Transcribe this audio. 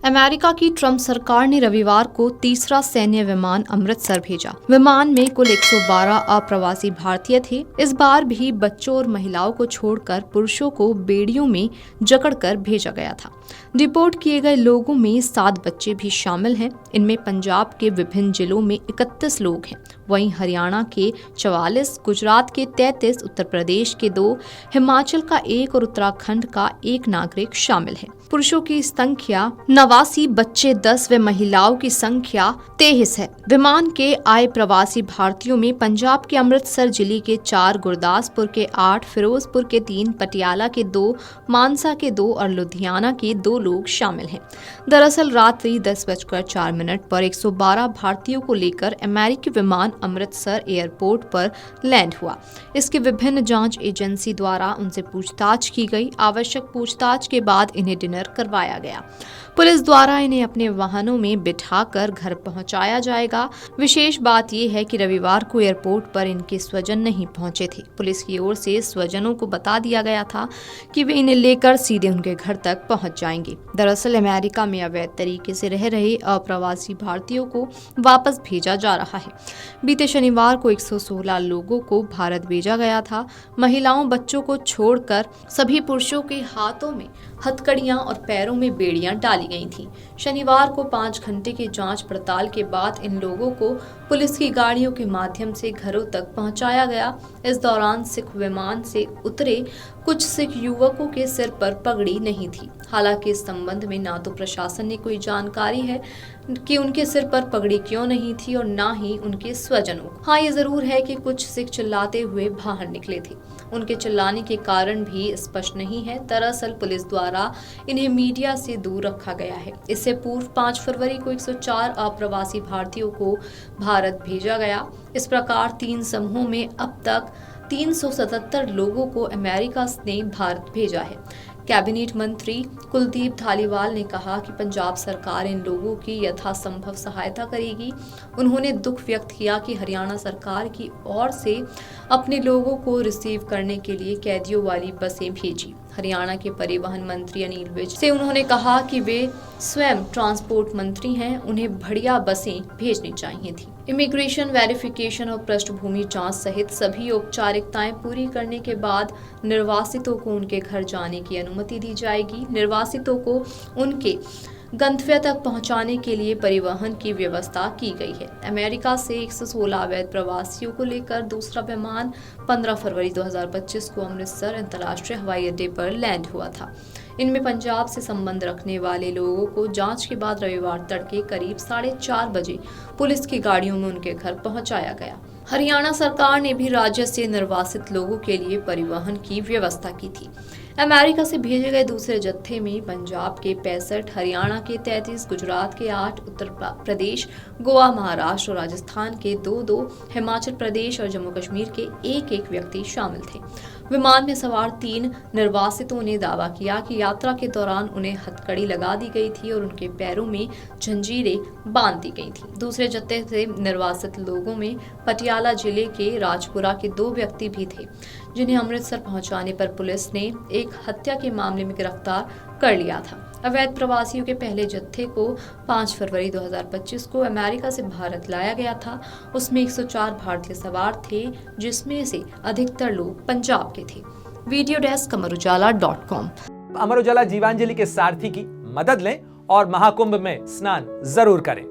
America की Trump सरकार ने रविवार को तीसरा सैन्य विमान अमृतसर भेजा। विमान में कुल 112 अप्रवासी भारतीय थे। इस बार भी बच्चों और महिलाओं को छोड़कर पुरुषों को बेड़ियों में जकड़कर भेजा गया था। रिपोर्ट किए गए लोगों में 7 बच्चे भी शामिल हैं। इनमें पंजाब के विभिन्न जिलों में 31 लोग हैं। वहीं हरियाणा के 44, गुजरात के 33, उत्तर प्रदेश के 2, हिमाचल का 1 और उत्तराखंड का 1 नागरिक शामिल है। पुरुषों की संख्या 89, बच्चे 10 व महिलाओं की संख्या 23 है। विमान के आए प्रवासी भारतीयों में पंजाब के अमृतसर जिले के 4, गुरदासपुर के 8, फिरोजपुर के 3, पटियाला के 2, मानसा के 2 और लुधियाना के 2 लोग शामिल हैं। दरअसल रात्रि 10:04 पर 112 भारतीयों को लेकर अमेरिकी विमान अमृतसर एयरपोर्ट पर लैंड हुआ। इसके विभिन्न जांच एजेंसी द्वारा उनसे पूछताछ की गई। आवश्यक पूछताछ के बाद इन्हें डिनर करवाया गया। पुलिस द्वारा इन्हें अपने वाहनों में बिठाकर घर पहुंचाया जाएगा। विशेष बात यह है कि रविवार को एयरपोर्ट पर इनके स्वजन नहीं पहुंचे थे। पुलिस की ओर से स्वजनों को बता दिया गया था कि वे इन्हें लेकर सीधे उनके घर तक पहुंच जाएंगे। दरअसल अमेरिका में अवैध तरीके से रह रहे अप्रवासी भारतीयों को वापस भेजा जा रहा है। बीते शनिवार को 116 लोगों को भारत भेजा गया था। महिलाओं, बच्चों को छोड़कर सभी पुरुषों के हाथों में हथकड़ियां और पैरों में बेड़ियां डाली गई थीं। शनिवार को 5 घंटे की जांच पड़ताल के बाद इन लोगों को पुलिस की गाड़ियों के माध्यम से घरों तक पहुंचाया गया। इस दौरान सिख विमान से उतरे कुछ सिख युवकों के सिर पर पगड़ी नहीं थी। हालांकि इस संबंध में ना तो प्रशासन ने कोई जानकारी है कि उनके सिर पर पगड़ी क्यों नहीं थी और ना ही उनके स्वजनों को। हाँ, ये जरूर है कि कुछ सिख चिल्लाते हुए बाहर निकले थे। उनके चिल्लाने के कारण भी स्पष्ट नहीं है। दरअसल पुलिस द्वारा इन्हें मीडिया से दूर रखा गया है। इससे पूर्व 5 फरवरी को 104 अप्रवासी भारतीयों को भारत भेजा गया। इस प्रकार 3 समूहों में अब तक 377 लोगों को अमेरिका ने भारत भेजा है। कैबिनेट मंत्री कुलदीप धालीवाल ने कहा कि पंजाब सरकार इन लोगों की यथासंभव सहायता करेगी। उन्होंने दुख व्यक्त किया कि हरियाणा सरकार की ओर से अपने लोगों को रिसीव करने के लिए कैदियों वाली बसें भेजी। हरियाणा के परिवहन मंत्री अनिल विज से उन्होंने कहा कि वे स्वयं ट्रांसपोर्ट मंत्री हैं, उन्हें बढ़िया बसें भेजनी चाहिए थी। इमिग्रेशन वेरिफिकेशन और पृष्ठभूमि जांच सहित सभी औपचारिकताएं पूरी करने के बाद निर्वासितों को उनके घर जाने की अनुमति दी जाएगी। निर्वासितों को उनके गंतव्य तक पहुंचाने के लिए परिवहन की व्यवस्था की गई है। अमेरिका से 116 अवैध प्रवासियों को लेकर दूसरा विमान 15 फरवरी 2025 को अमृतसर अंतर्राष्ट्रीय हवाई अड्डे पर लैंड हुआ था। इनमें पंजाब से संबंध रखने वाले लोगों को जांच के बाद रविवार तड़के करीब 4:30 बजे पुलिस की गाड़ियों में उनके घर पहुंचाया गया। हरियाणा सरकार ने भी राज्य से निर्वासित लोगों के लिए परिवहन की व्यवस्था की थी। अमेरिका से भेजे गए दूसरे जत्थे में पंजाब के 65, हरियाणा के 33, गुजरात के 8, उत्तर प्रदेश, गोवा, महाराष्ट्र और राजस्थान के 2-2, हिमाचल प्रदेश और जम्मू कश्मीर के 1-1 व्यक्ति शामिल थे। विमान में सवार 3 निर्वासितों ने दावा किया कि यात्रा के दौरान उन्हें हथकड़ी लगा दी गई थी और उनके पैरों में जंजीरें बांध दी गई थी। दूसरे जत्थे से निर्वासित लोगों में पटियाला जिले के राजपुरा के 2 व्यक्ति भी थे, जिन्हें अमृतसर पहुंचाने पर पुलिस ने एक हत्या के मामले में गिरफ्तार कर लिया था। अवैध प्रवासियों के पहले जत्थे को 5 फरवरी 2025 को अमेरिका से भारत लाया गया था। उसमें 104 भारतीय सवार थे, जिसमें से अधिकतर लोग पंजाब के थे। Video desk अमरउजाला.com। अमर उजाला जीवांजलि के सारथी की मदद लें और महाकुंभ में स्नान जरूर करें।